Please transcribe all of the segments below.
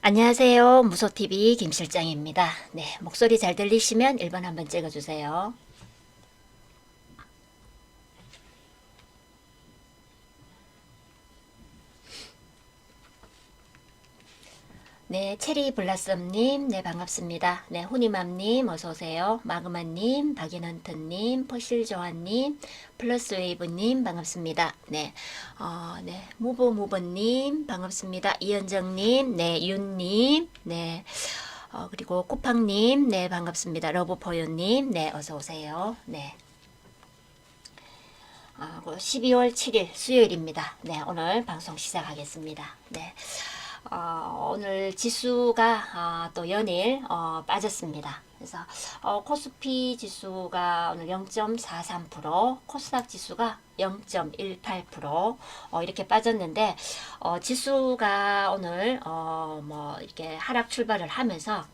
안녕하세요. 무소TV 김실장입니다. 네, 목소리 잘 들리시면 1번 한번 찍어주세요. 네, 체리 블라썸님, 네, 반갑습니다. 네, 후니맘님, 어서오세요. 마그마님, 박인헌트님, 퍼실조아님, 플러스웨이브님, 반갑습니다. 네, 네, 무보무보님, 반갑습니다. 이현정님, 네, 윤님, 네, 그리고 쿠팡님, 네, 반갑습니다. 러브포유님, 네, 어서오세요. 네. 12월 7일 수요일입니다. 네, 오늘 방송 시작하겠습니다. 네, 오늘 지수가 또 연일 빠졌습니다. 그래서 코스피 지수가 오늘 0.43%, 코스닥 지수가 0.18% 이렇게 빠졌는데 지수가 오늘 뭐 이렇게 하락 출발을 하면서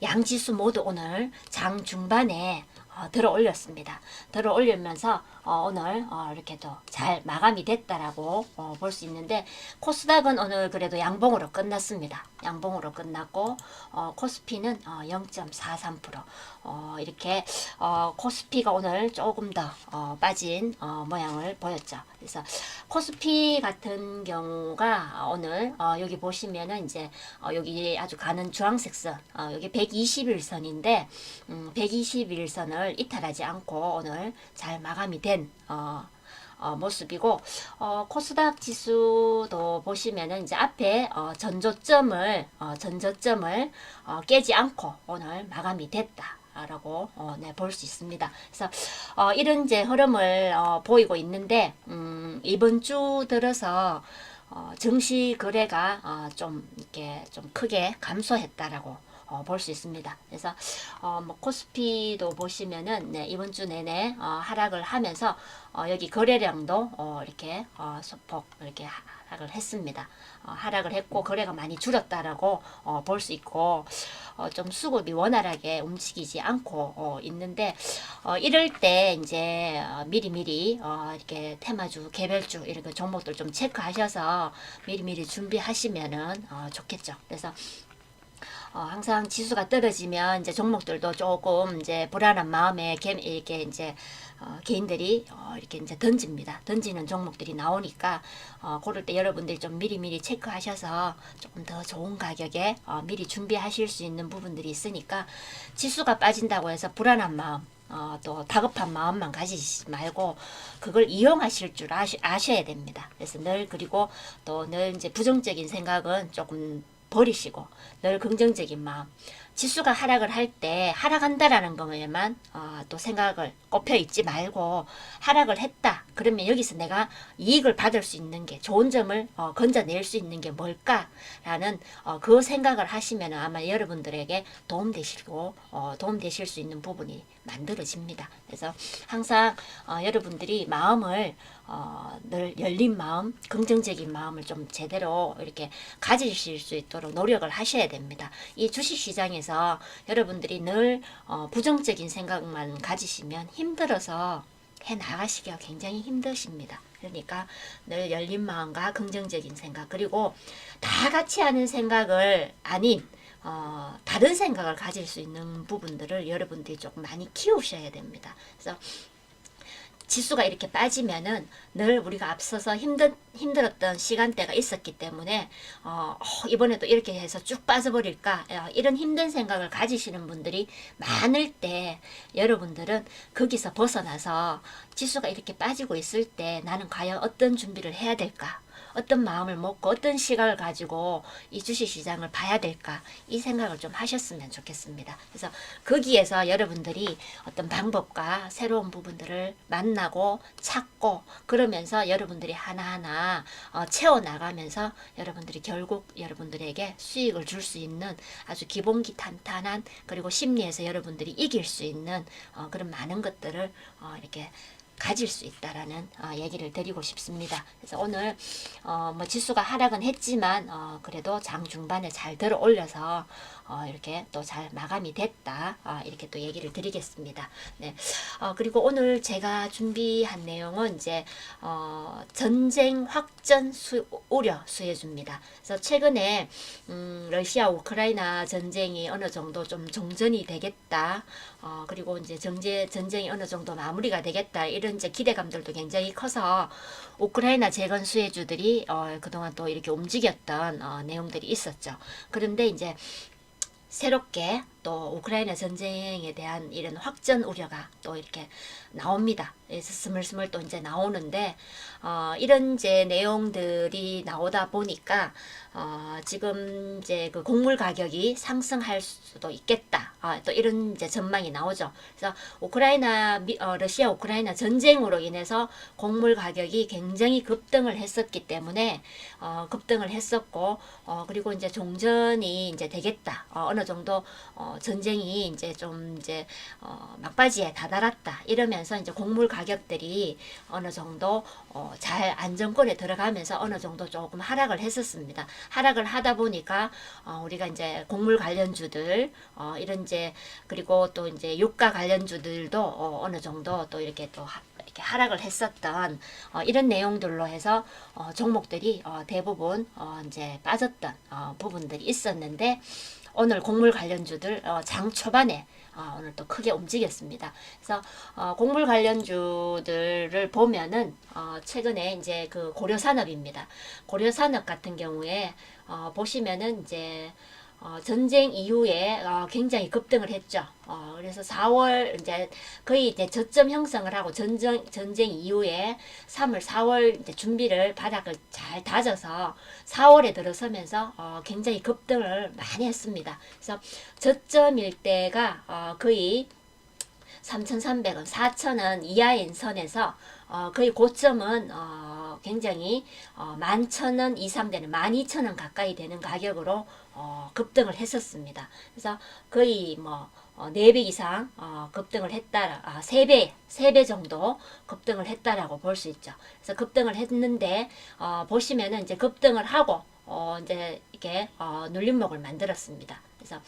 양지수 모두 오늘 장 중반에 들어 올렸습니다. 들어 올리면서 오늘 이렇게 또 잘 마감이 됐다라고 볼 수 있는데 코스닥은 오늘 그래도 양봉으로 끝났습니다. 양봉으로 끝났고 코스피는 0.43% 이렇게 코스피가 오늘 조금 더 빠진 모양을 보였죠. 그래서 코스피 같은 경우가 오늘 여기 보시면은 이제 여기 아주 가는 주황색 선 여기 121선인데 121선을 이탈하지 않고 오늘 잘 마감이 된 모습이고 코스닥 지수도 보시면은 이제 앞에 전저점을 깨지 않고 오늘 마감이 됐다. 라고 네, 볼 수 있습니다. 그래서 이런 이제 흐름을 보이고 있는데 이번 주 들어서 증시 거래가 좀 이렇게 좀 크게 감소했다라고 볼 수 있습니다. 그래서 뭐 코스피도 보시면은 네, 이번 주 내내 하락을 하면서 여기 거래량도 이렇게 소폭 이렇게 하락을 했습니다. 하락을 했고 거래가 많이 줄었다라고 볼 수 있고 좀 수급이 원활하게 움직이지 않고 있는데 이럴 때 이제 미리미리 이렇게 테마주, 개별주 이렇게 종목들 좀 체크하셔서 미리미리 준비하시면은 좋겠죠. 그래서 항상 지수가 떨어지면 이제 종목들도 조금 이제 불안한 마음에 이렇게 이제 개인들이 이렇게 이제 던지는 종목들이 나오니까 그럴 때 여러분들이 좀 미리미리 체크하셔서 조금 더 좋은 가격에 미리 준비하실 수 있는 부분들이 있으니까 지수가 빠진다고 해서 불안한 마음 또 다급한 마음만 가지지 말고 그걸 이용하실 줄 아셔야 됩니다. 그래서 늘 그리고 또 늘 이제 부정적인 생각은 조금 버리시고 늘 긍정적인 마음 지수가 하락을 할 때 하락한다라는 것에만 또 생각을 꼽혀 있지 말고 하락을 했다 그러면 여기서 내가 이익을 받을 수 있는 게 좋은 점을 건져낼 수 있는 게 뭘까라는 그 생각을 하시면 아마 여러분들에게 도움되실 수 있는 부분이 만들어집니다. 그래서 항상 여러분들이 마음을 늘 열린 마음, 긍정적인 마음을 좀 제대로 이렇게 가지실 수 있도록 노력을 하셔야 됩니다. 이 주식시장에서 여러분들이 늘 부정적인 생각만 가지시면 힘들어서 해 나가시기가 굉장히 힘드십니다. 그러니까 늘 열린 마음과 긍정적인 생각 그리고 다 같이 하는 생각을 아닌 다른 생각을 가질 수 있는 부분들을 여러분들이 조금 많이 키우셔야 됩니다. 그래서 지수가 이렇게 빠지면은 늘 우리가 앞서서 힘들었던 시간대가 있었기 때문에 이번에도 이렇게 해서 쭉 빠져버릴까 이런 힘든 생각을 가지시는 분들이 많을 때 여러분들은 거기서 벗어나서 지수가 이렇게 빠지고 있을 때 나는 과연 어떤 준비를 해야 될까 어떤 마음을 먹고 어떤 시각을 가지고 이 주식시장을 봐야 될까 이 생각을 좀 하셨으면 좋겠습니다. 그래서 거기에서 여러분들이 어떤 방법과 새로운 부분들을 만나고 찾고 그러면서 여러분들이 하나하나 채워나가면서 여러분들이 결국 여러분들에게 수익을 줄 수 있는 아주 기본기 탄탄한 그리고 심리에서 여러분들이 이길 수 있는 그런 많은 것들을 이렇게 가질 수 있다라는 얘기를 드리고 싶습니다. 그래서 오늘 뭐 지수가 하락은 했지만 그래도 장 중반에 잘 들어 올려서 이렇게 또 잘 마감이 됐다. 이렇게 또 얘기를 드리겠습니다. 네. 그리고 오늘 제가 준비한 내용은 이제 전쟁 확전 우려 수혜주입니다. 그래서 최근에 러시아 우크라이나 전쟁이 어느 정도 좀 종전이 되겠다. 그리고 이제 전쟁이 어느 정도 마무리가 되겠다. 이런 이제 기대감들도 굉장히 커서 우크라이나 재건 수혜주들이 그동안 또 이렇게 움직였던 내용들이 있었죠. 그런데 이제 새롭게 또 우크라이나 전쟁에 대한 이런 확전 우려가 또 이렇게 나옵니다. 그래서 스물스물 또 이제 나오는데 이런 이제 내용들이 나오다 보니까 지금 이제 그 곡물 가격이 상승할 수도 있겠다. 또 이런 이제 전망이 나오죠. 그래서 러시아 우크라이나 전쟁으로 인해서 곡물 가격이 굉장히 급등을 했었기 때문에 급등을 했었고 그리고 이제 종전이 이제 되겠다. 어느 정도 전쟁이 이제 좀 이제 막바지에 다다랐다. 이러면서 이제 곡물 가격들이 어느 정도 잘 안정권에 들어가면서 어느 정도 조금 하락을 했었습니다. 하락을 하다 보니까 우리가 이제 곡물 관련주들 이런 이제 그리고 또 이제 유가 관련주들도 어느 정도 또 이렇게 또 이렇게 하락을 했었던 이런 내용들로 해서 종목들이 대부분 이제 빠졌던 부분들이 있었는데 오늘 곡물 관련주들 장 초반에 오늘 또 크게 움직였습니다. 그래서 곡물 관련주들을 보면은 최근에 이제 그 고려산업입니다. 고려산업 같은 경우에 보시면은 이제 전쟁 이후에 굉장히 급등을 했죠. 그래서 4월 이제 거의 이제 저점 형성을 하고 전쟁 이후에 3월, 4월 이제 준비를 바닥을 잘 다져서 4월에 들어서면서 굉장히 급등을 많이 했습니다. 그래서 저점일 때가 거의 3,300원, 4,000원 이하인 선에서 거의 고점은 굉장히 11,000원 이상 되는 12,000원 가까이 되는 가격으로 급등을 했었습니다. 그래서 거의 뭐 4배 이상 급등을 했다, 3배 정도 급등을 했다라고 볼 수 있죠. 그래서 급등을 했는데 보시면은 이제 급등을 하고 이제 이렇게 눌림목을 만들었습니다. 그래서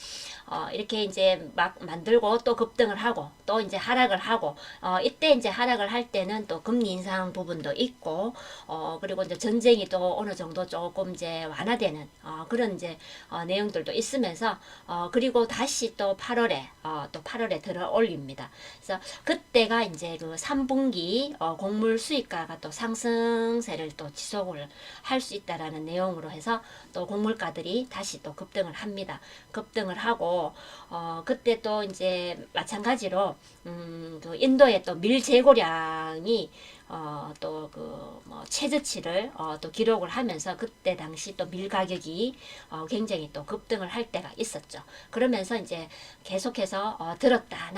이렇게 이제 막 만들고 또 급등을 하고 또 이제 하락을 하고 이때 이제 하락을 할 때는 또 금리 인상 부분도 있고 그리고 이제 전쟁이 또 어느 정도 조금 이제 완화되는 그런 이제 내용들도 있으면서 그리고 다시 또 8월에 들어 올립니다. 그래서 그때가 이제 그 3분기 곡물 수익가가 또 상승세를 또 지속을 할 수 있다라는 내용으로 해서 또 곡물가들이 다시 또 급등을 합니다. 급등을 하고 그때 또 이제 마찬가지로 그 인도의 또 밀 재고량이 또 그 뭐 최저치를 또 기록을 하면서 그때 당시 또 밀 가격이 굉장히 또 급등을 할 때가 있었죠. 그러면서 이제 계속해서 들었다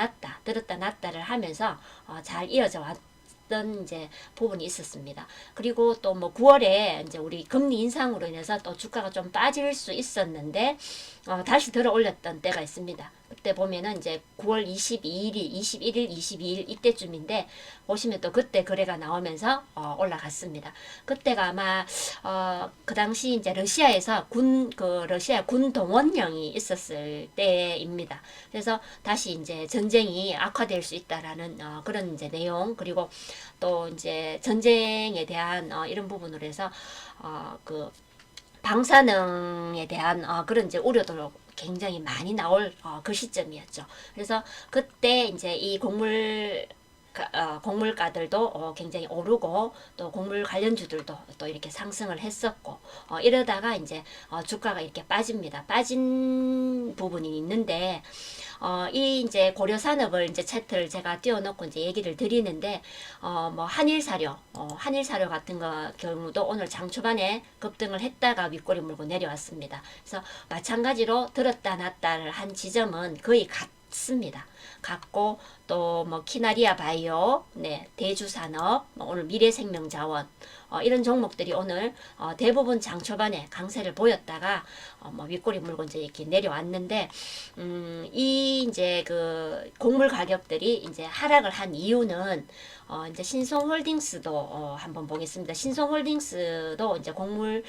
놨다를 하면서 잘 이어져 왔던 이제 부분이 있었습니다. 그리고 또 뭐 9월에 이제 우리 금리 인상으로 인해서 또 주가가 좀 빠질 수 있었는데 다시 들어 올렸던 때가 있습니다. 그때 보면은 이제 9월 21일, 22일 이때쯤인데 보시면 또 그때 거래가 나오면서 올라갔습니다. 그때가 아마 그 당시 이제 러시아에서 러시아 군 동원령이 있었을 때입니다. 그래서 다시 이제 전쟁이 악화될 수 있다라는 그런 이제 내용 그리고 또 이제 전쟁에 대한 이런 부분으로 해서 그 방사능에 대한 그런 이제 우려도 굉장히 많이 나올 그 시점이었죠. 그래서 그때 이제 이 곡물가들도 굉장히 오르고 또 곡물 관련주들도 또 이렇게 상승을 했었고 이러다가 이제 주가가 이렇게 빠집니다. 빠진 부분이 있는데 이 이제 고려산업을 이제 차트를 제가 띄워놓고 이제 얘기를 드리는데 뭐 한일사료 같은 경우도 오늘 장 초반에 급등을 했다가 윗꼬리 물고 내려왔습니다. 그래서 마찬가지로 들었다 놨다를 한 지점은 거의 같습니다. 같고 또 뭐 키나리아 바이오, 네, 대주산업, 오늘 미래생명자원 이런 종목들이 오늘 대부분 장 초반에 강세를 보였다가 뭐 윗꼬리 물고 이제 이렇게 내려왔는데 이 이제 그 곡물 가격들이 이제 하락을 한 이유는 이제 신성홀딩스도 한번 보겠습니다. 신성홀딩스도 이제 곡물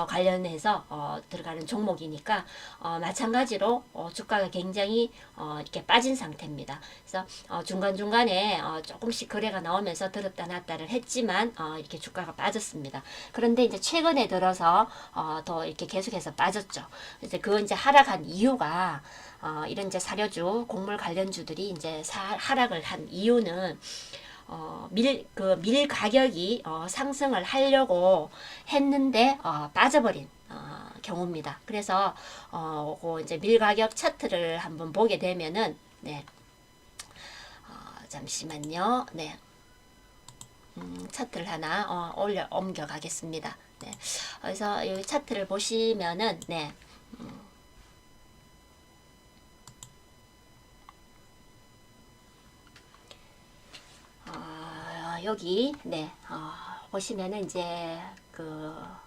관련해서 들어가는 종목이니까 마찬가지로 주가가 굉장히 이렇게 빠진 상태입니다. 그래서 중간중간에 조금씩 거래가 나오면서 들었다 놨다를 했지만 이렇게 주가가 빠졌습니다. 그런데 이제 최근에 들어서 더 이렇게 계속해서 빠졌죠. 이제 그 이제 하락한 이유가 이런 이제 사료주 곡물 관련주들이 이제 하락을 한 이유는 밀 가격이 상승을 하려고 했는데 빠져버린 경우입니다. 그래서 그 이제 밀 가격 차트를 한번 보게 되면은 네. 잠시만요. 네. 차트를 하나 옮겨 가겠습니다. 네. 그래서 이 차트를 보시면은 네. 여기 네 보시면은 이제 그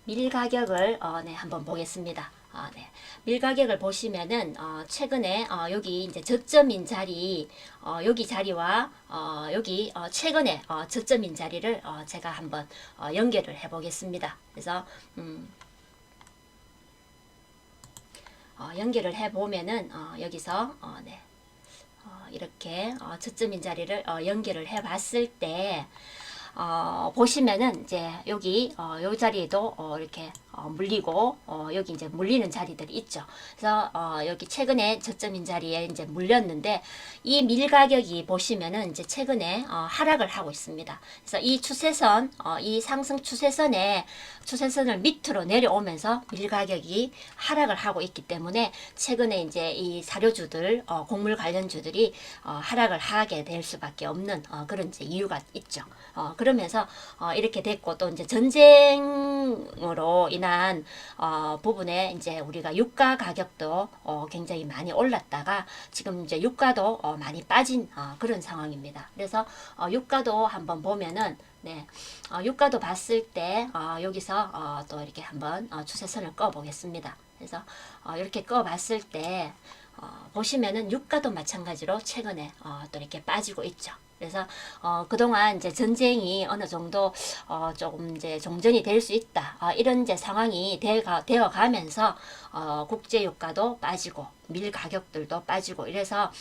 밀 가격을 네 한번 보겠습니다. 네. 밀 가격을 보시면은 최근에 여기 이제 저점인 자리 여기 자리와 여기 최근에 저점인 자리를 제가 한번 연결을 해 보겠습니다. 그래서 연결을 해 보면은 여기서 네. 이렇게 저점인 자리를 연결을 해 봤을 때 보시면은 이제 여기 요 자리에도 이렇게 물리고 여기 이제 물리는 자리들이 있죠. 그래서 여기 최근에 저점인 자리에 이제 물렸는데 이 밀 가격이 보시면은 이제 최근에 하락을 하고 있습니다. 그래서 이 추세선 이 상승 추세선을 밑으로 내려오면서 밀 가격이 하락을 하고 있기 때문에 최근에 이제 이 사료주들 곡물 관련주들이 하락을 하게 될 수밖에 없는 그런 이제 이유가 있죠. 그러면서 이렇게 됐고 또 이제 전쟁으로 인한 부분에 이제 우리가 유가 가격도 굉장히 많이 올랐다가 지금 이제 유가도 많이 빠진 그런 상황입니다. 그래서 유가도 한번 보면은 네, 유가도 봤을 때 여기서 또 이렇게 한번 추세선을 꺼 보겠습니다. 그래서 이렇게 꺼 봤을 때 보시면은 유가도 마찬가지로 최근에 또 이렇게 빠지고 있죠. 그래서 그동안 이제 전쟁이 어느 정도 조금 이제 종전이 될 수 있다 이런 이제 상황이 되어 가면서 국제 유가도 빠지고 밀 가격들도 빠지고 이래서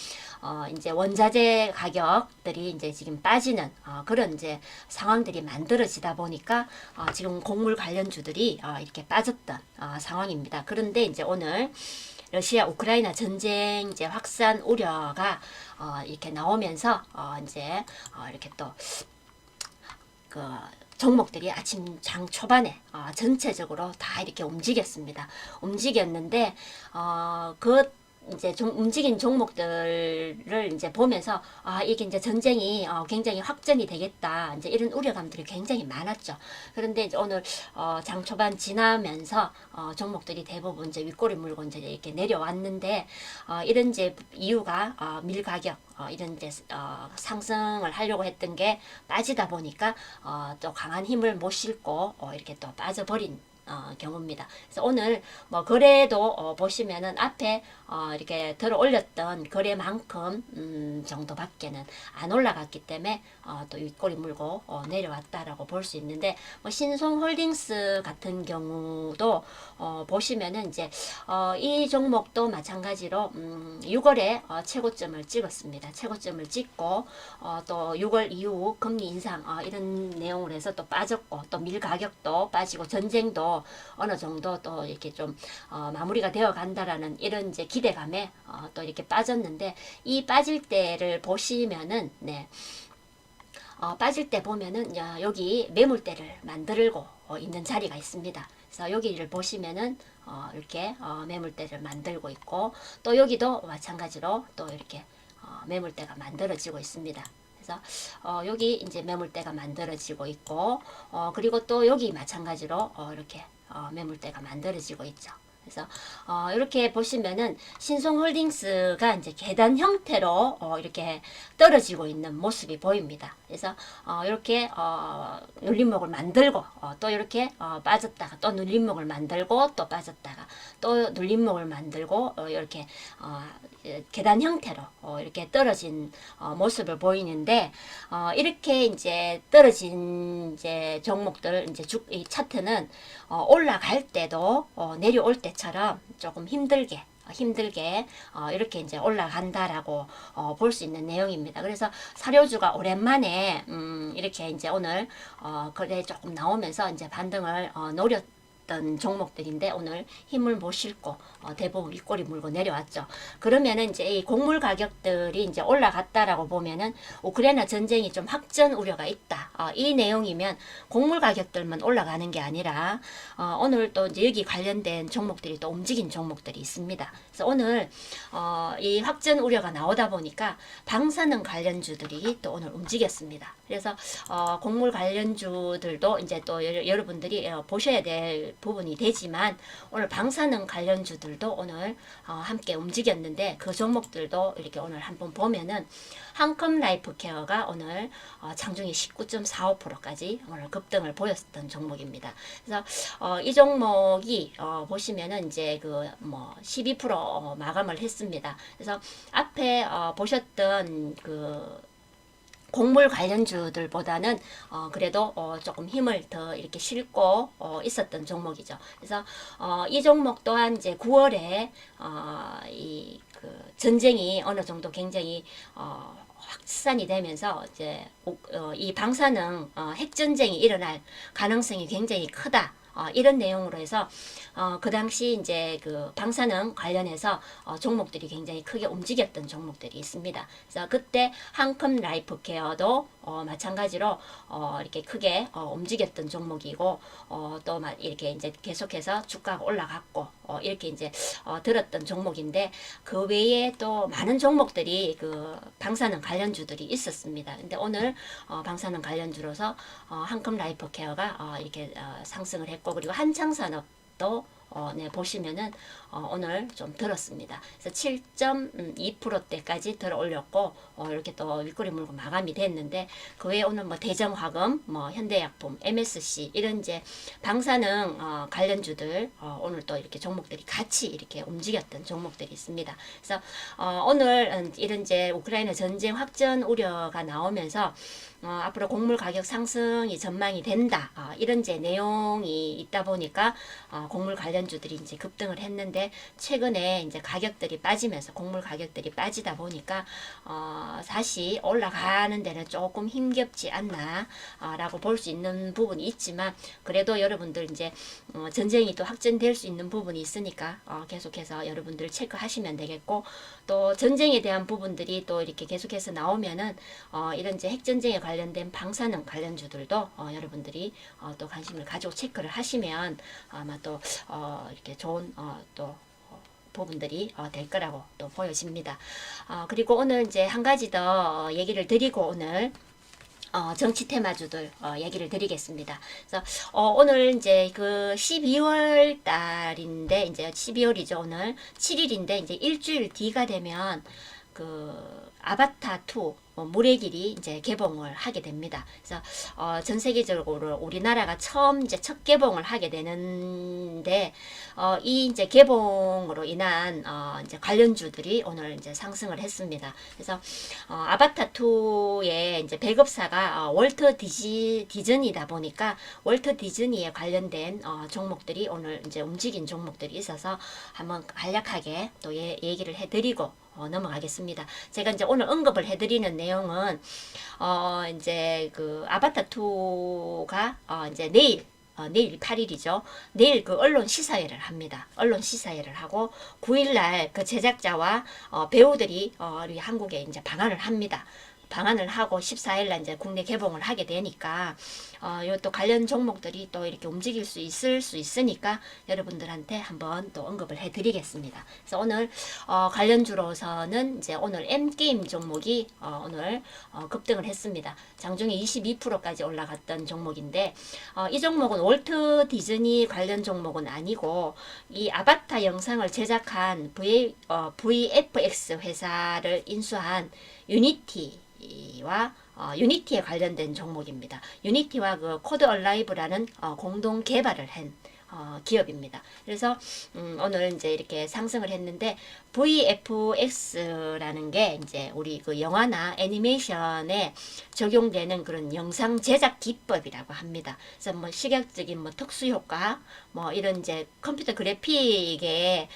이제 원자재 가격들이 이제 지금 빠지는 그런 이제 상황들이 만들어지다 보니까 지금 곡물 관련주들이 이렇게 빠졌던 상황입니다. 그런데 이제 오늘 러시아 우크라이나 전쟁 이제 확산 우려가 이렇게 나오면서 이제 이렇게 또 그 종목들이 아침 장 초반에 전체적으로 다 이렇게 움직였습니다. 움직였는데 그 이제 움직인 종목들을 이제 보면서 이게 이제 전쟁이 굉장히 확전이 되겠다 이제 이런 우려감들이 굉장히 많았죠. 그런데 이제 오늘 장 초반 지나면서 종목들이 대부분 이제 윗꼬리 물고 이제 이렇게 내려왔는데 이런 이제 이유가 밀 가격 이런 이제 상승을 하려고 했던 게 빠지다 보니까 또 강한 힘을 못 실고 이렇게 또 빠져버린 경우입니다. 그래서 오늘 뭐 거래도 보시면은 앞에 이렇게 들어 올렸던 거래만큼 정도밖에는 안 올라갔기 때문에 또 윗꼬리 물고 내려왔다라고 볼 수 있는데 뭐 신송홀딩스 같은 경우도 보시면은 이제 이 종목도 마찬가지로 6월에 최고점을 찍었습니다. 최고점을 찍고 또 6월 이후 금리 인상 이런 내용으로 해서 또 빠졌고 또 밀 가격도 빠지고 전쟁도 어느 정도 또 이렇게 좀 마무리가 되어 간다라는 이런 이제 기대감에 또 이렇게 빠졌는데 이 빠질 때를 보시면은 네. 빠질 때 보면은 여기 매물대를 만들고 있는 자리가 있습니다. 그래서 여기를 보시면은 이렇게 매물대를 만들고 있고 또 여기도 마찬가지로 또 이렇게 매물대가 만들어지고 있습니다. 그래서 여기 이제 매물대가 만들어지고 있고 그리고 또 여기 마찬가지로 이렇게 매물대가 만들어지고 있죠. 그래서 이렇게 보시면은 신성홀딩스가 이제 계단 형태로 이렇게 떨어지고 있는 모습이 보입니다. 그래서 이렇게 눌림목을 만들고 또 이렇게 빠졌다가 또 눌림목을 만들고 또 빠졌다가 또 눌림목을 만들고 이렇게 계단 형태로 이렇게 떨어진 모습을 보이는데 이렇게 이제 떨어진 이제 종목들 이제 이 차트는 올라갈 때도 내려올 때처럼 조금 힘들게 이렇게 이제 올라간다라고 볼 수 있는 내용입니다. 그래서 사료주가 오랜만에 이렇게 이제 오늘 거래 조금 나오면서 이제 반등을 노렸던 종목들인데 오늘 힘을 못 실고 대부분 윗꼬리 물고 내려왔죠. 그러면은 이제 이 곡물 가격들이 이제 올라갔다라고 보면은 우크라이나 전쟁이 좀 확전 우려가 있다. 이 내용이면 곡물 가격들만 올라가는 게 아니라 오늘 또 이제 여기 관련된 종목들이 또 움직인 종목들이 있습니다. 그래서 오늘 이 확전 우려가 나오다 보니까 방사능 관련주들이 또 오늘 움직였습니다. 그래서 곡물 관련주들도 이제 또 여러분들이 보셔야 될 부분이 되지만 오늘 방사능 관련주들도 오늘 함께 움직였는데 그 종목들도 이렇게 오늘 한번 보면은 한컴 라이프케어가 오늘 장중이 19.45%까지 오늘 급등을 보였던 종목입니다. 그래서 이 종목이 보시면은 이제 그 뭐 12% 마감을 했습니다. 그래서 앞에 보셨던 그 곡물 관련주들보다는 그래도 조금 힘을 더 이렇게 실고 있었던 종목이죠. 그래서 이 종목 또한 이제 9월에 이 그 전쟁이 어느 정도 굉장히 확산이 되면서 이제 이 방사능 핵 전쟁이 일어날 가능성이 굉장히 크다. 이런 내용으로 해서 그 당시 이제 그 방사능 관련해서 종목들이 굉장히 크게 움직였던 종목들이 있습니다. 그래서 그때 한컴 라이프케어도 마찬가지로 이렇게 크게 움직였던 종목이고 또 이렇게 이제 계속해서 주가가 올라갔고 이렇게 이제 들었던 종목인데 그 외에 또 많은 종목들이 그 방사능 관련주들이 있었습니다. 근데 오늘 방사능 관련주로서 한컴 라이프케어가 이렇게 상승을 했고 그리고 한창산업도 네, 보시면은 오늘 좀 들었습니다. 그래서 7.2%대까지 들어 올렸고 이렇게 또 윗꼬리 물고 마감이 됐는데 그 외에 오늘 뭐 대정화금, 뭐 현대약품, MSC 이런 이제 방사능 관련주들 오늘 또 이렇게 종목들이 같이 이렇게 움직였던 종목들이 있습니다. 그래서 오늘 이런 이제 우크라이나 전쟁 확전 우려가 나오면서 앞으로 곡물 가격 상승이 전망이 된다. 이런 이제 내용이 있다 보니까 곡물 관련주들이 이제 급등을 했는데 최근에 이제 가격들이 빠지면서 곡물 가격들이 빠지다 보니까 다시 올라가는 데는 조금 힘겹지 않나라고 볼 수 있는 부분이 있지만 그래도 여러분들 이제 전쟁이 또 확전될 수 있는 부분이 있으니까 계속해서 여러분들 체크하시면 되겠고 또 전쟁에 대한 부분들이 또 이렇게 계속해서 나오면은 이런 이제 핵전쟁에 관련된 방사능 관련주들도 여러분들이 또 관심을 가지고 체크를 하시면 아마 또 이렇게 좋은 또 부분들이 될 거라고 또 보여집니다. 그리고 오늘 이제 한 가지 더 얘기를 드리고 오늘 정치 테마주들 얘기를 드리겠습니다. 그래서 오늘 이제 그 12월 달인데 이제 12월이죠. 오늘 7일인데 이제 일주일 뒤가 되면 그 아바타 2 물의 길이 이제 개봉을 하게 됩니다. 그래서 전 세계적으로 우리나라가 처음 이제 첫 개봉을 하게 되는데 이 이제 개봉으로 인한 이제 관련주들이 오늘 이제 상승을 했습니다. 그래서 아바타 2의 이제 배급사가 월트 디즈니다 보니까 월트 디즈니에 관련된 종목들이 오늘 이제 움직인 종목들이 있어서 한번 간략하게 또 얘기를 해드리고 넘어가겠습니다. 제가 이제 오늘 언급을 해드리는 내용은 이제 그 아바타 2가 이제 내일 8일이죠. 내일 그 언론 시사회를 합니다. 언론 시사회를 하고 9일날 그 제작자와 배우들이 우리 한국에 이제 방한을 합니다. 방한을 하고 14일날 이제 국내 개봉을 하게 되니까 요또 관련 종목들이 또 이렇게 움직일 수 있으니까 여러분들한테 한번 또 언급을 해드리겠습니다. 그래서 오늘 관련주로서는 이제 오늘 M게임 종목이 오늘 급등을 했습니다. 장중에 22%까지 올라갔던 종목인데 이 종목은 월트 디즈니 관련 종목은 아니고 이 아바타 영상을 제작한 VFX 회사를 인수한 유니티와 유니티에 관련된 종목입니다. 유니티와 그 코드 얼라이브라는 공동 개발을 한 기업입니다. 그래서 오늘 이제 이렇게 상승을 했는데 VFX라는 게 이제 우리 그 영화나 애니메이션에 적용되는 그런 영상 제작 기법이라고 합니다. 그래서 뭐 시각적인 뭐 특수 효과 뭐 이런 이제 컴퓨터 그래픽에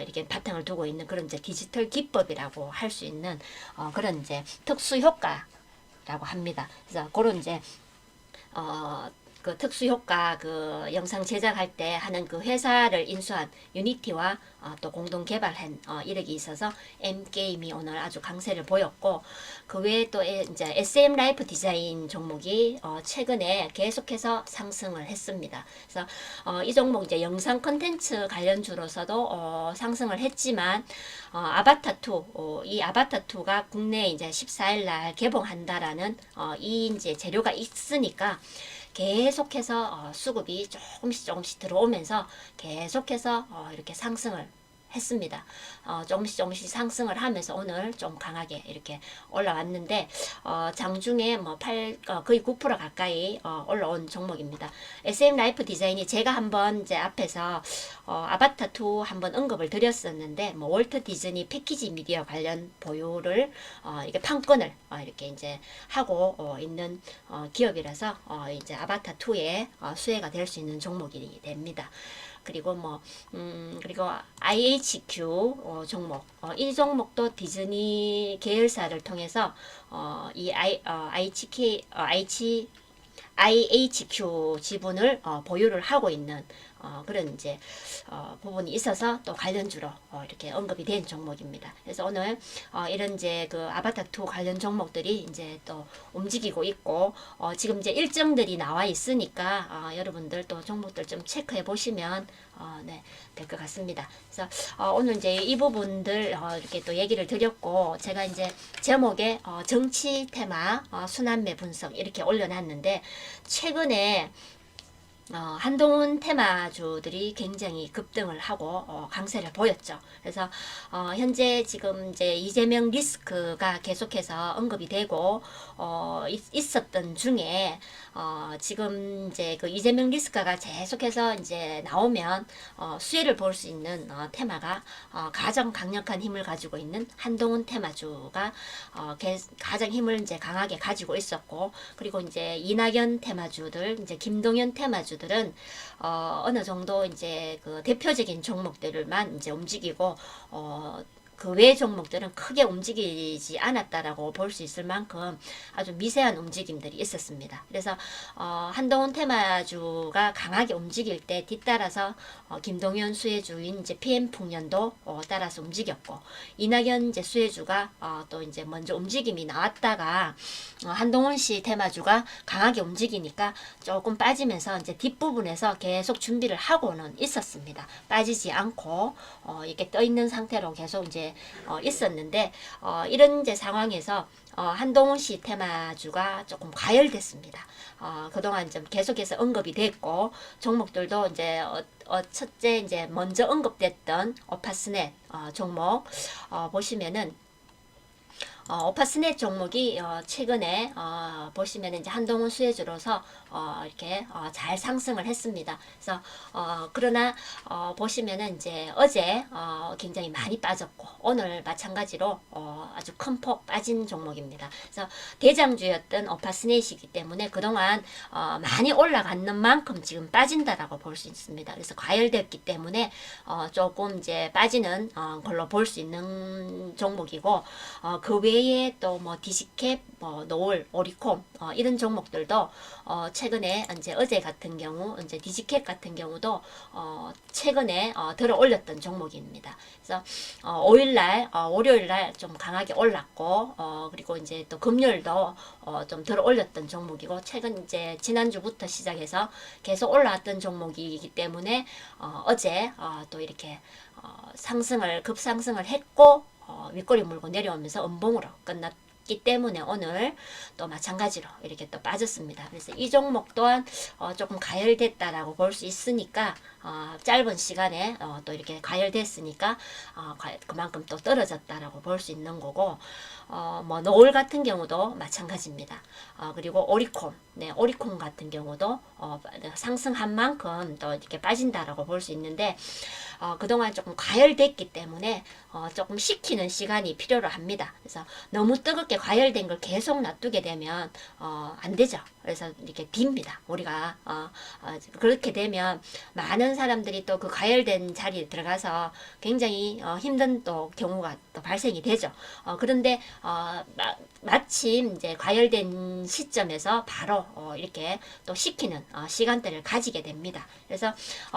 이렇게 바탕을 두고 있는 그런 이제 디지털 기법이라고 할 수 있는 그런 이제 특수 효과라고 합니다. 그래서 그런 이제 그 특수 효과 그 영상 제작할 때 하는 그 회사를 인수한 유니티와 또 공동 개발한 이력이 있어서 M게임이 오늘 아주 강세를 보였고 그 외에 또 이제 SM 라이프 디자인 종목이 최근에 계속해서 상승을 했습니다. 그래서 이 종목 이제 영상 컨텐츠 관련주로서도 상승을 했지만 아바타2 이 아바타2가 국내에 이제 14일 날 개봉한다라는 이 이제 재료가 있으니까 계속해서 수급이 조금씩 들어오면서 계속해서 이렇게 상승을 했습니다. 조금씩 상승을 하면서 오늘 좀 강하게 이렇게 올라왔는데 장중에 뭐 거의 9% 가까이 올라온 종목입니다. SM 라이프 디자인이 제가 한번 이제 앞에서 아바타2 한번 언급을 드렸었는데 뭐 월트 디즈니 패키지 미디어 관련 보유를 이게 판권을 이렇게 이제 하고 있는 기업이라서 이제 아바타2의 수혜가 될 수 있는 종목이 됩니다. 그리고 그리고 IHQ 종목 이 종목도 디즈니 계열사를 통해서 이 IHQ 지분을 보유를 하고 있는 그런 이제 부분이 있어서 또 관련주로 이렇게 언급이 된 종목입니다. 그래서 오늘 이런 이제 그 아바타2 관련 종목들이 이제 또 움직이고 있고 지금 이제 일정들이 나와 있으니까 여러분들 또 종목들 좀 체크해 보시면 네, 될 것 같습니다. 그래서 오늘 이제 이 부분들 이렇게 또 얘기를 드렸고 제가 이제 제목에 정치 테마 순환매 분석 이렇게 올려놨는데 최근에 한동훈 테마주들이 굉장히 급등을 하고 강세를 보였죠. 그래서 현재 지금 이제 이재명 리스크가 계속해서 언급이 되고 있었던 중에 지금 이제 그 이재명 리스크가 계속해서 이제 나오면 수혜를 볼 수 있는 테마가 가장 강력한 힘을 가지고 있는 한동훈 테마주가 가장 힘을 이제 강하게 가지고 있었고 그리고 이제 이낙연 테마주들 이제 김동연 테마주들은 어느 정도 이제 그 대표적인 종목들만 이제 움직이고 그 외 종목들은 크게 움직이지 않았다라고 볼 수 있을 만큼 아주 미세한 움직임들이 있었습니다. 그래서 한동훈 테마주가 강하게 움직일 때 뒤따라서 김동연 수혜주인 이제 PM풍년도 따라서 움직였고 이낙연 이제 수혜주가 또 이제 먼저 움직임이 나왔다가 한동훈 씨 테마주가 강하게 움직이니까 조금 빠지면서 이제 뒷부분에서 계속 준비를 하고는 있었습니다. 빠지지 않고 이렇게 떠 있는 상태로 계속 이제 있었는데 이런 이제 상황에서 한동훈 씨 테마주가 조금 과열됐습니다. 그동안 좀 계속해서 언급이 됐고 종목들도 이제 첫째 이제 먼저 언급됐던 오파스넷 종목 보시면은 오파스넷 종목이 최근에 보시면 이제 한동훈 수혜주로서 이렇게 잘 상승을 했습니다. 그래서 그러나 보시면은 이제 어제 굉장히 많이 빠졌고 오늘 마찬가지로 아주 큰 폭 빠진 종목입니다. 그래서 대장주였던 오파스넷이기 때문에 그동안 많이 올라갔는 만큼 지금 빠진다라고 볼 수 있습니다. 그래서 과열됐기 때문에 조금 이제 빠지는 걸로 볼 수 있는 종목이고 그 외에 외에 또 뭐 디지캡, 뭐 노을, 오리콤 이런 종목들도 최근에 이제 어제 같은 경우 이제 디지캡 같은 경우도 최근에 들어 올렸던 종목입니다. 그래서 5일날 월요일날 좀 강하게 올랐고 그리고 이제 또 금요일도 좀 들어 올렸던 종목이고 최근 이제 지난주부터 시작해서 계속 올라왔던 종목이기 때문에 어제 또 이렇게 급상승을 했고 윗꼬리 물고 내려오면서 음봉으로 끝났기 때문에 오늘 또 마찬가지로 이렇게 또 빠졌습니다. 그래서 이 종목 또한 조금 가열됐다라고 볼 수 있으니까 짧은 시간에 또 이렇게 가열됐으니까 그만큼 또 떨어졌다라고 볼 수 있는 거고 뭐 노을 같은 경우도 마찬가지입니다. 그리고 오리콤, 네, 오리콤 같은 경우도 상승한 만큼 또 이렇게 빠진다라고 볼 수 있는데 그동안 조금 가열됐기 때문에 조금 식히는 시간이 필요로 합니다. 그래서 너무 뜨겁게 가열된 걸 계속 놔두게 되면 안 되죠. 그래서 이렇게 빕니다. 우리가 그렇게 되면 많은 사람들이 또 그 가열된 자리에 들어가서 굉장히 힘든 또 경우가 또 발생이 되죠. 그런데 마침 이제 가열된 시점에서 바로 이렇게 또 식히는 시간대를 가지게 됩니다. 그래서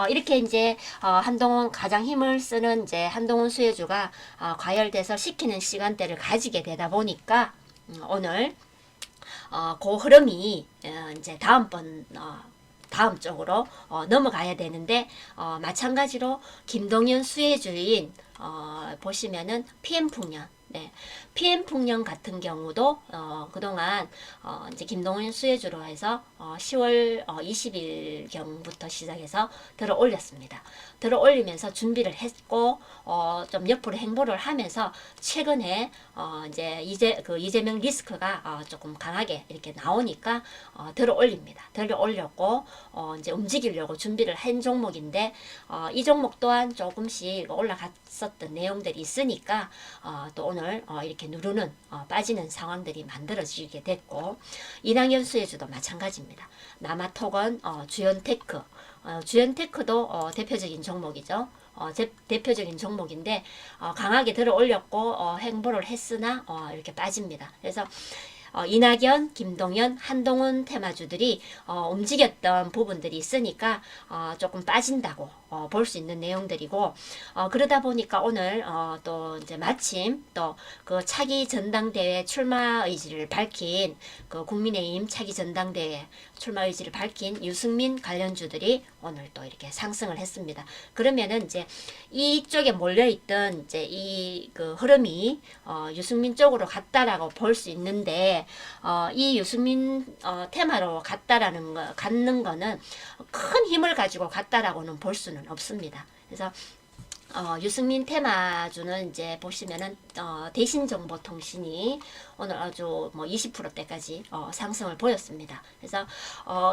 이렇게 이제 한동훈 가장 힘을 쓰는 이제 한동훈 수혜주가 가열돼서 식히는 시간대를 가지게 되다 보니까 오늘 그 흐름이 이제 다음 쪽으로 넘어가야 되는데 마찬가지로 김동연 수혜주인 보시면은 PM풍년, 네, PM풍년 같은 경우도 그동안 이제 김동연 수혜주로 해서 10월 20일 경부터 시작해서 들어 올렸습니다. 들어 올리면서 준비를 했고 좀 옆으로 행보를 하면서 최근에 이제 이재명 리스크가 조금 강하게 이렇게 나오니까 들어 올립니다. 들어 올렸고 이제 움직이려고 준비를 한 종목인데 이 종목 또한 조금씩 올라갔었던 내용들이 있으니까 또 오늘 이렇게 누르는 빠지는 상황들이 만들어지게 됐고 이낙연 수혜주도 마찬가지입니다. 남아토건, 주연테크도 대표적인 종목이죠. 대표적인 종목인데 강하게 들어 올렸고 행보를 했으나 이렇게 빠집니다. 그래서 이낙연, 김동연, 한동훈 테마주들이 움직였던 부분들이 있으니까 조금 빠진다고 볼 수 있는 내용들이고 그러다 보니까 오늘 또 이제 마침 또 그 차기 전당대회 출마 의지를 밝힌 그 국민의힘 차기 전당대회 출마 의지를 밝힌 유승민 관련주들이 오늘 또 이렇게 상승을 했습니다. 그러면은 이제 이쪽에 몰려있던 이제 이 그 흐름이 유승민 쪽으로 갔다라고 볼 수 있는데 이 유승민 테마로 갖는 거는 큰 힘을 가지고 갔다라고는 볼 수는 없습니다. 그래서 유승민 테마주는 이제 보시면은 대신정보통신이 오늘 아주 뭐 20%대까지 상승을 보였습니다. 그래서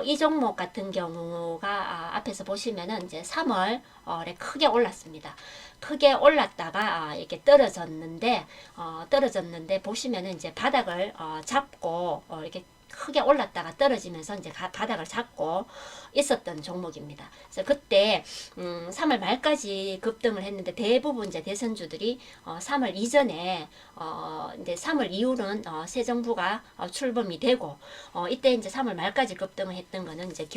이 종목 같은 경우가 앞에서 보시면은 이제 3월에 크게 올랐습니다. 크게 올랐다가 이렇게 떨어졌는데 보시면은 이제 바닥을 잡고 이렇게 크게 올랐다가 떨어지면서 이제 바닥을 잡고 있었던 종목입니다. 그래서 그때 3월 말까지 급등을 했는데 대부분 이제 대선주들이 3월 이전에 이제 3월 이후는 새 정부가 출범이 되고 이때 이제 3월 말까지 급등을 했던 거는 이제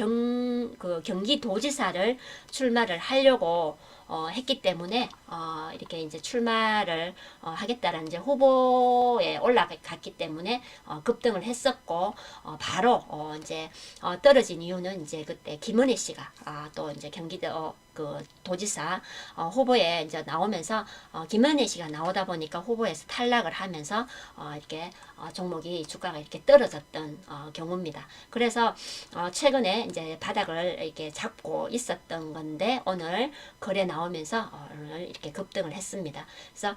경기도지사를 출마를 하려고 했기 때문에 이렇게 이제 출마를 하겠다라는 이제 후보에 올라갔기 때문에 급등을 했었고 바로 이제 떨어진 이유는 이제 그때 김은혜 씨가 또 이제 경기도 그 도지사 후보에 이제 나오면서 김은혜 씨가 나오다 보니까 후보에서 탈락을 하면서 이렇게 종목이 주가가 이렇게 떨어졌던 경우입니다. 그래서 최근에 이제 바닥을 이렇게 잡고 있었던 건데 오늘 거래 나오면서 오늘 이렇게 급등을 했습니다. 그래서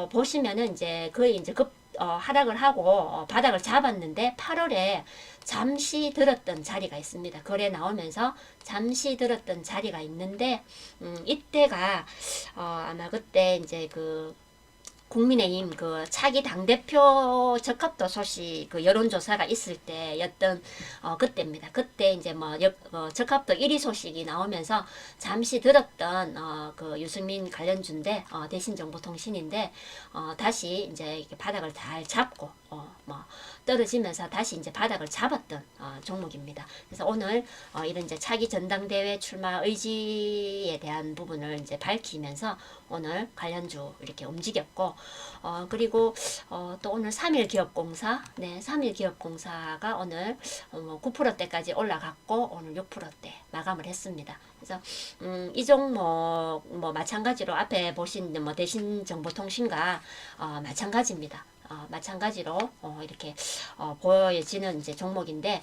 보시면은 이제 거의 이제 하락을 하고 바닥을 잡았는데 8월에 잠시 들었던 자리가 있습니다. 거래 나오면서 잠시 들었던 자리가 있는데 이때가 아마 그때 이제 그 국민의힘 그 차기 당대표 적합도 소식 그 여론조사가 있을 때였던 그때입니다. 그때 이제 뭐 적합도 1위 소식이 나오면서 잠시 들었던 그 유승민 관련주인데 대신정보통신인데 다시 이제 이렇게 바닥을 잘 잡고 뭐 떨어지면서 다시 이제 바닥을 잡았던 종목입니다. 그래서 오늘 이런 이제 차기 전당대회 출마 의지에 대한 부분을 이제 밝히면서 오늘 관련주 이렇게 움직였고 그리고 또 오늘 3일기업공사 네 3일기업공사가 오늘 9%대까지 올라갔고 오늘 6%대 마감을 했습니다. 그래서 이 종목 뭐 마찬가지로 앞에 보신 뭐 대신정보통신과 마찬가지입니다. 마찬가지로 이렇게 보여지는 이제 종목인데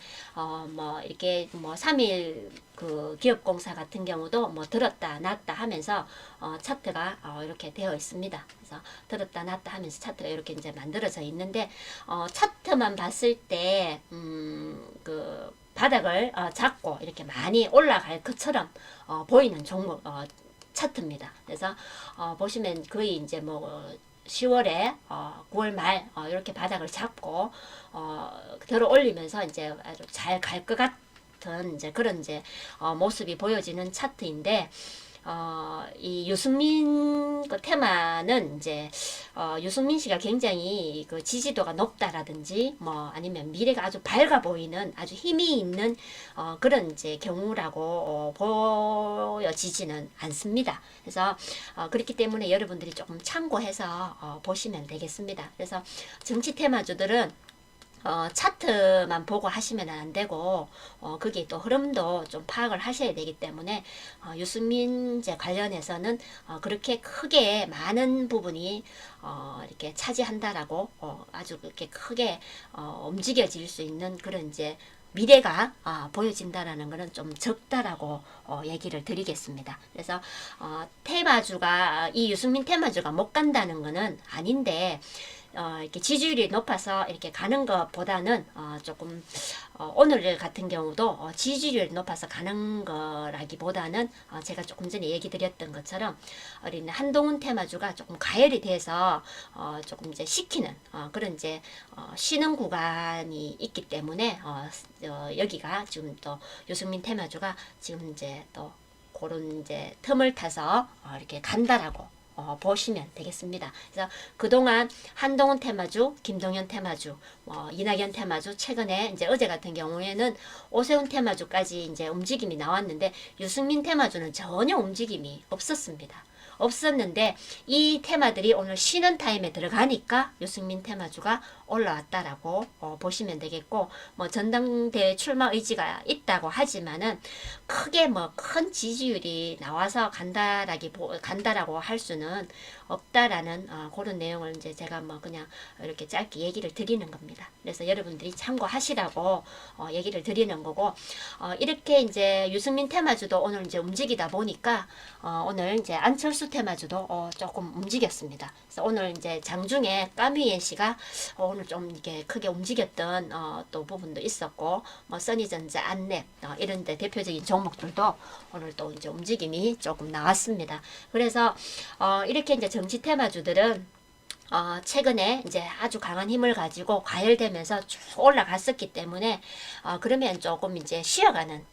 뭐 이렇게 뭐 3일 그 기업공사 같은 경우도 뭐 들었다 놨다 하면서 차트가 이렇게 되어 있습니다. 그래서 들었다 놨다 하면서 차트가 이렇게 이제 만들어져 있는데 차트만 봤을 때 그 바닥을 잡고 이렇게 많이 올라갈 것처럼 보이는 종목 차트입니다. 그래서 보시면 거의 이제 뭐 10월에 9월 말 이렇게 바닥을 잡고 들어 올리면서 이제 아주 잘 갈 것 같은 이제 그런 이제 모습이 보여지는 차트인데 이 유승민 그 테마는 이제 유승민 씨가 굉장히 그 지지도가 높다라든지 뭐 아니면 미래가 아주 밝아 보이는 아주 힘이 있는 그런 이제 경우라고 보여지지는 않습니다. 그래서 그렇기 때문에 여러분들이 조금 참고해서 보시면 되겠습니다. 그래서 정치 테마주들은 차트만 보고 하시면 안 되고 그게 또 흐름도 좀 파악을 하셔야 되기 때문에 유승민 제 관련해서는 그렇게 크게 많은 부분이 이렇게 차지한다라고 아주 그렇게 크게 움직여질 수 있는 그런 이제 미래가 보여진다라는 것은 좀 적다라고 얘기를 드리겠습니다. 그래서 테마주가 이 유승민 테마주가 못 간다는 것은 아닌데 이렇게 지지율이 높아서 이렇게 가는 것보다는 조금 오늘 같은 경우도 지지율이 높아서 가는 거라기보다는 제가 조금 전에 얘기 드렸던 것처럼 우리는 한동훈 테마주가 조금 가열이 돼서 조금 이제 식히는 그런 이제 쉬는 구간이 있기 때문에 여기가 지금 또 유승민 테마주가 지금 이제 또 그런 이제 틈을 타서 이렇게 간다라고 보시면 되겠습니다. 그래서 그동안 한동훈 테마주, 김동연 테마주, 이낙연 테마주, 최근에 이제 어제 같은 경우에는 오세훈 테마주까지 이제 움직임이 나왔는데 유승민 테마주는 전혀 움직임이 없었습니다. 없었는데 이 테마들이 오늘 쉬는 타임에 들어가니까 유승민 테마주가 올라왔다라고 보시면 되겠고 뭐 전당대회 출마 의지가 있다고 하지만은 크게 뭐 큰 지지율이 나와서 간다라고 할 수는 없다라는 그런 내용을 이제 제가 뭐 그냥 이렇게 짧게 얘기를 드리는 겁니다. 그래서 여러분들이 참고하시라고 얘기를 드리는 거고 이렇게 이제 유승민 테마주도 오늘 이제 움직이다 보니까 오늘 이제 안철수 테마주도 조금 움직였습니다. 그래서 오늘 이제 장중에 까미엔 씨가 오늘 좀 이렇게 크게 움직였던 또 부분도 있었고 뭐 써니전자, 안랩 이런데 대표적인 종목들도 오늘 또 이제 움직임이 조금 나왔습니다. 그래서 이렇게 이제 정치 테마주들은 최근에 이제 아주 강한 힘을 가지고 과열되면서 쭉 올라갔었기 때문에 그러면 조금 이제 쉬어가는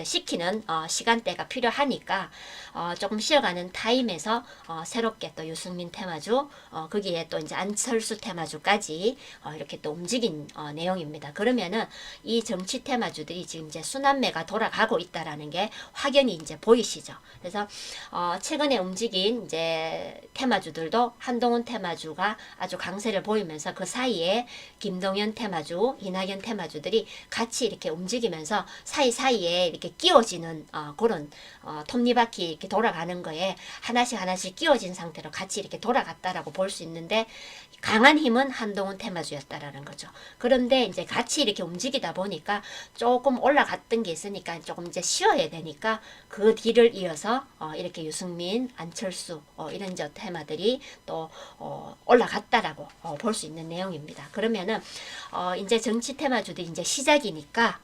시키는 시간대가 필요하니까 조금 쉬어가는 타임에서 새롭게 또 유승민 테마주 거기에 또 이제 안철수 테마주까지 이렇게 또 움직인 내용입니다. 그러면은 이 정치 테마주들이 지금 이제 순환매가 돌아가고 있다라는 게 확연히 이제 보이시죠. 그래서 최근에 움직인 이제 테마주들도 한동훈 테마주가 아주 강세를 보이면서 그 사이에 김동연 테마주, 이낙연 테마주들이 같이 이렇게 움직이면서 사이사이에 이렇게 끼워지는 그런 톱니바퀴 이렇게 돌아가는 거에 하나씩 끼워진 상태로 같이 이렇게 돌아갔다라고 볼 수 있는데 강한 힘은 한동훈 테마주였다라는 거죠. 그런데 이제 같이 이렇게 움직이다 보니까 조금 올라갔던 게 있으니까 조금 이제 쉬어야 되니까 그 뒤를 이어서 이렇게 유승민, 안철수 이런 저 테마들이 또 올라갔다라고 볼 수 있는 내용입니다. 그러면은 이제 정치 테마주도 이제 시작이니까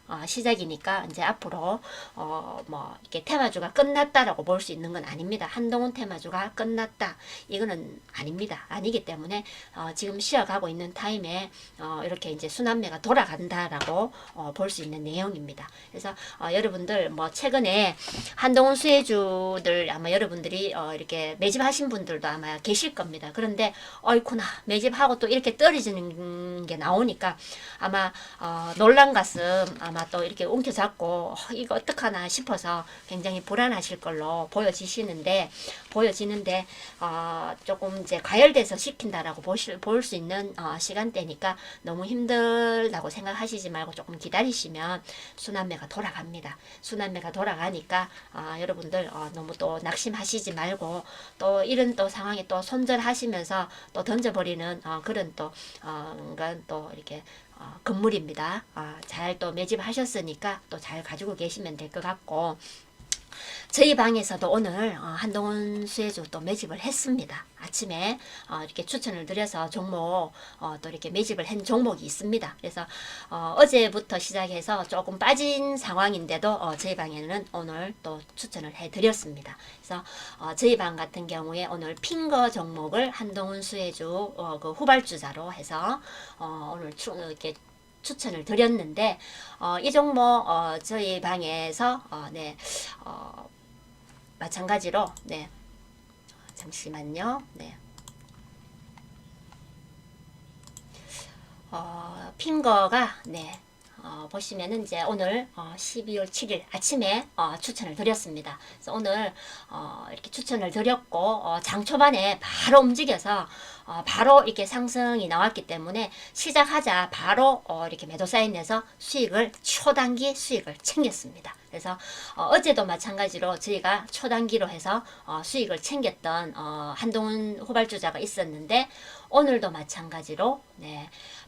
이제 앞으로 뭐 이렇게 테마주가 끝났다라고 볼 수 있는 건 아닙니다. 한동훈 테마주가 끝났다 이거는 아닙니다. 아니기 때문에 지금 쉬어가고 있는 타임에 이렇게 이제 순환매가 돌아간다라고 볼 수 있는 내용입니다. 그래서 여러분들 뭐 최근에 한동훈 수혜주들 아마 여러분들이 이렇게 매집하신 분들도 아마 계실 겁니다. 그런데 어이쿠나 매집하고 또 이렇게 떨어지는 게 나오니까 아마 놀란 가슴 아마 또 이렇게 움켜잡고 이거 어떡하나 싶어서 굉장히 불안하실 걸로 보여지는데 조금 이제 과열돼서 시킨다라고 볼 수 있는 시간대니까 너무 힘들다고 생각하시지 말고 조금 기다리시면 순환매가 돌아갑니다. 순환매가 돌아가니까 여러분들 너무 또 낙심하시지 말고 또 이런 또 상황에 또 손절하시면서 또 던져버리는 그런 또 이렇게 건물입니다. 잘 또 매집하셨으니까 또 잘 가지고 계시면 될 것 같고, 저희 방에서도 오늘 한동훈 수혜주 또 매집을 했습니다. 아침에 이렇게 추천을 드려서 종목 또 이렇게 매집을 한 종목이 있습니다. 그래서 어제부터 시작해서 조금 빠진 상황인데도 저희 방에는 오늘 또 추천을 해드렸습니다. 그래서 저희 방 같은 경우에 오늘 핑거 종목을 한동훈 수혜주 그 후발주자로 해서 오늘 이렇게 추천을 드렸는데 이 종목 저희 방에서 마찬가지로 잠시만요. 핑거가 보시면은 이제 오늘 12월 7일 아침에 추천을 드렸습니다. 그래서 오늘 이렇게 추천을 드렸고 장 초반에 바로 움직여서 바로 이렇게 상승이 나왔기 때문에 시작하자 바로 이렇게 매도 사인해서 초단기 수익을 챙겼습니다. 그래서 어제도 마찬가지로 저희가 초단기로 해서 수익을 챙겼던 한동훈 후발주자가 있었는데 오늘도 마찬가지로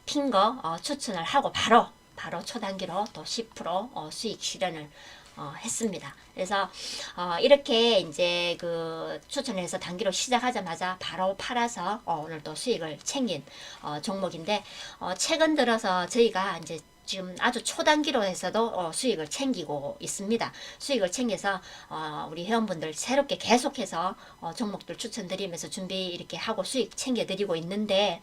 핑거 추천을 하고 바로 초단기로 또 10% 수익 실현을 했습니다. 그래서 이렇게 이제 그 추천해서 단기로 시작하자마자 바로 팔아서 오늘 또 수익을 챙긴 종목인데 최근 들어서 저희가 이제 지금 아주 초단기로 해서도 수익을 챙기고 있습니다. 수익을 챙겨서 우리 회원분들 새롭게 계속해서 종목들 추천드리면서 준비 이렇게 하고 수익 챙겨드리고 있는데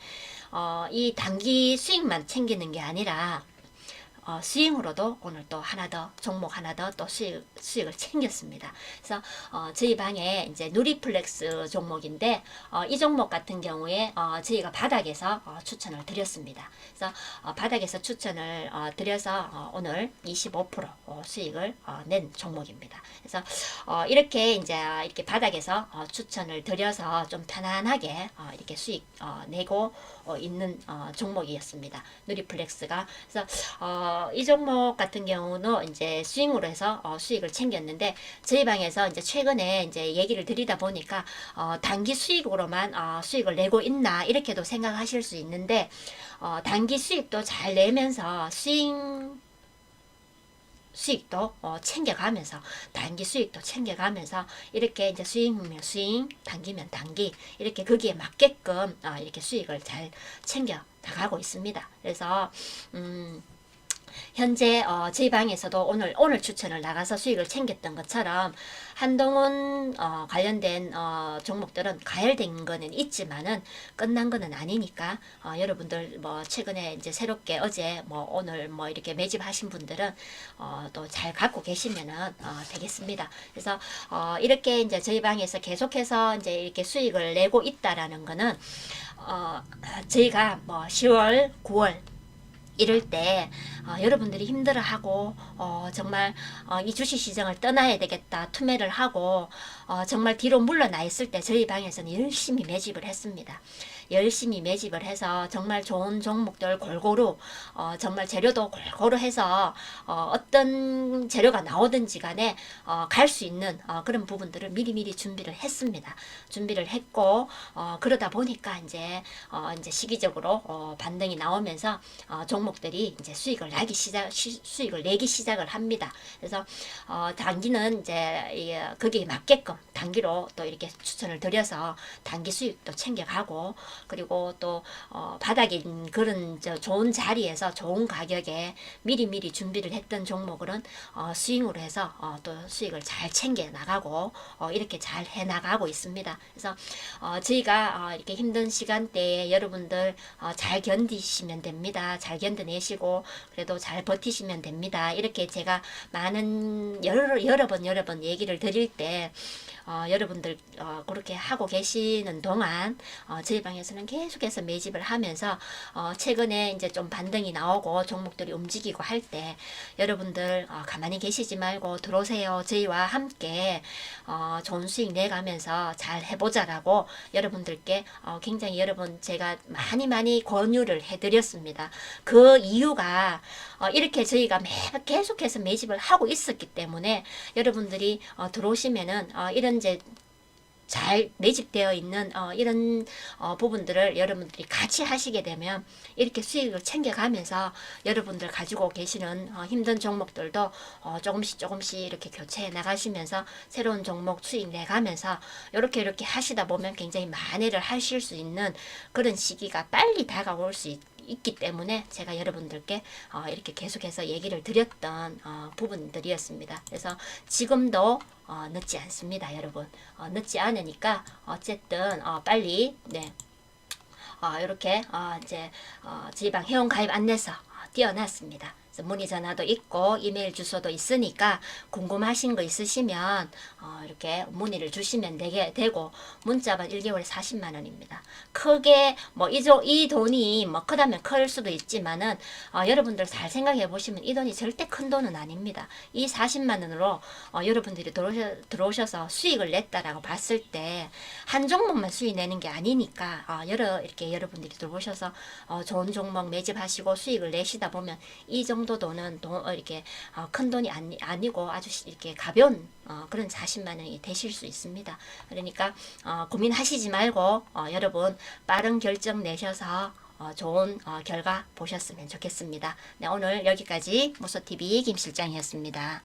이 단기 수익만 챙기는 게 아니라 스윙으로도 오늘 또 종목 하나 더 또 수익을 챙겼습니다. 그래서 저희 방에 이제 누리플렉스 종목인데 이 종목 같은 경우에 저희가 바닥에서 추천을 드렸습니다. 그래서 바닥에서 추천을 드려서 오늘 25% 수익을 낸 종목입니다. 그래서 이렇게 이제 이렇게 바닥에서 추천을 드려서 좀 편안하게 이렇게 수익 내고 있는 종목이었습니다. 누리플렉스가. 그래서 이 종목 같은 경우는 이제 스윙으로 해서 수익을 챙겼는데 저희 방에서 이제 최근에 이제 얘기를 드리다 보니까 단기 수익으로만 수익을 내고 있나 이렇게도 생각하실 수 있는데 단기 수익도 잘 내면서 수익도 챙겨가면서 단기 수익도 챙겨가면서 이렇게 이제 스윙이면 스윙, 단기면 단기 이렇게 거기에 맞게끔 이렇게 수익을 잘 챙겨 나가고 있습니다. 그래서 현재 저희 방에서도 오늘 추천을 나가서 수익을 챙겼던 것처럼 한동훈 관련된 종목들은 가열된 거는 있지만은 끝난 거는 아니니까 여러분들 뭐 최근에 이제 새롭게 어제 뭐 오늘 뭐 이렇게 매집하신 분들은 또 잘 갖고 계시면은 되겠습니다. 그래서 이렇게 이제 저희 방에서 계속해서 이제 이렇게 수익을 내고 있다라는 거는 저희가 뭐 10월, 9월 이럴 때 여러분들이 힘들어하고 정말 이 주식시장을 떠나야 되겠다 투매를 하고 정말 뒤로 물러나 있을 때 저희 방에서는 열심히 매집을 했습니다. 열심히 매집을 해서 정말 좋은 종목들 골고루 정말 재료도 골고루 해서 어떤 재료가 나오든지 간에 갈 수 있는 그런 부분들을 미리미리 준비를 했습니다. 준비를 했고 그러다 보니까 이제 시기적으로 반등이 나오면서 종목들이 이제 수익을 내기 시작을 합니다. 그래서 단기는 이제 거기에 맞게끔 단기로 또 이렇게 추천을 드려서 단기 수익도 챙겨가고, 그리고 또 바닥인 그런 좋은 자리에서 좋은 가격에 미리미리 준비를 했던 종목은 스윙으로 해서 또 수익을 잘 챙겨 나가고 이렇게 잘 해 나가고 있습니다. 그래서 저희가 이렇게 힘든 시간대에 여러분들 잘 견디시면 됩니다. 잘 견뎌내시고 그래도 잘 버티시면 됩니다. 이렇게 제가 많은 여러 번 얘기를 드릴 때 여러분들 그렇게 하고 계시는 동안 저희 방에서는 계속해서 매집을 하면서 최근에 이제 좀 반등이 나오고 종목들이 움직이고 할 때 여러분들 가만히 계시지 말고 들어오세요. 저희와 함께 좋은 수익 내가면서 잘 해보자라고 여러분들께 굉장히 여러분 제가 많이 권유를 해드렸습니다. 그 이유가 이렇게 저희가 매번 계속해서 매집을 하고 있었기 때문에 여러분들이 들어오시면은 이런 이제 잘 매집되어 있는 이런 부분들을 여러분들이 같이 하시게 되면 이렇게 수익을 챙겨가면서 여러분들 가지고 계시는 힘든 종목들도 조금씩 이렇게 교체해 나가시면서 새로운 종목 수익 내가면서 이렇게 하시다 보면 굉장히 만회를 하실 수 있는 그런 시기가 빨리 다가올 수 있기 때문에 제가 여러분들께 이렇게 계속해서 얘기를 드렸던 부분들이었습니다. 그래서 지금도 늦지 않습니다, 여러분. 늦지 않으니까 어쨌든 빨리 이렇게 이제 저희 방 회원 가입 안내서 띄워놨습니다. 문의 전화도 있고 이메일 주소도 있으니까 궁금하신 거 있으시면 이렇게 문의를 주시면 되고, 문자만 1개월에 40만 원입니다. 크게 뭐 이 돈이 뭐 크다면 클 수도 있지만은 여러분들 잘 생각해 보시면 이 돈이 절대 큰 돈은 아닙니다. 이 40만 원으로 여러분들이 들어오셔서 수익을 냈다라고 봤을 때 한 종목만 수익 내는 게 아니니까 이렇게 여러분들이 들어오셔서 좋은 종목 매집하시고 수익을 내시다 보면 이 정도 돈은 이렇게 큰 돈이 아니고 아주 이렇게 가벼운 그런 40만 원이 되실 수 있습니다. 그러니까 고민하시지 말고 여러분 빠른 결정 내셔서 좋은 결과 보셨으면 좋겠습니다. 네, 오늘 여기까지 무소TV 김실장이었습니다.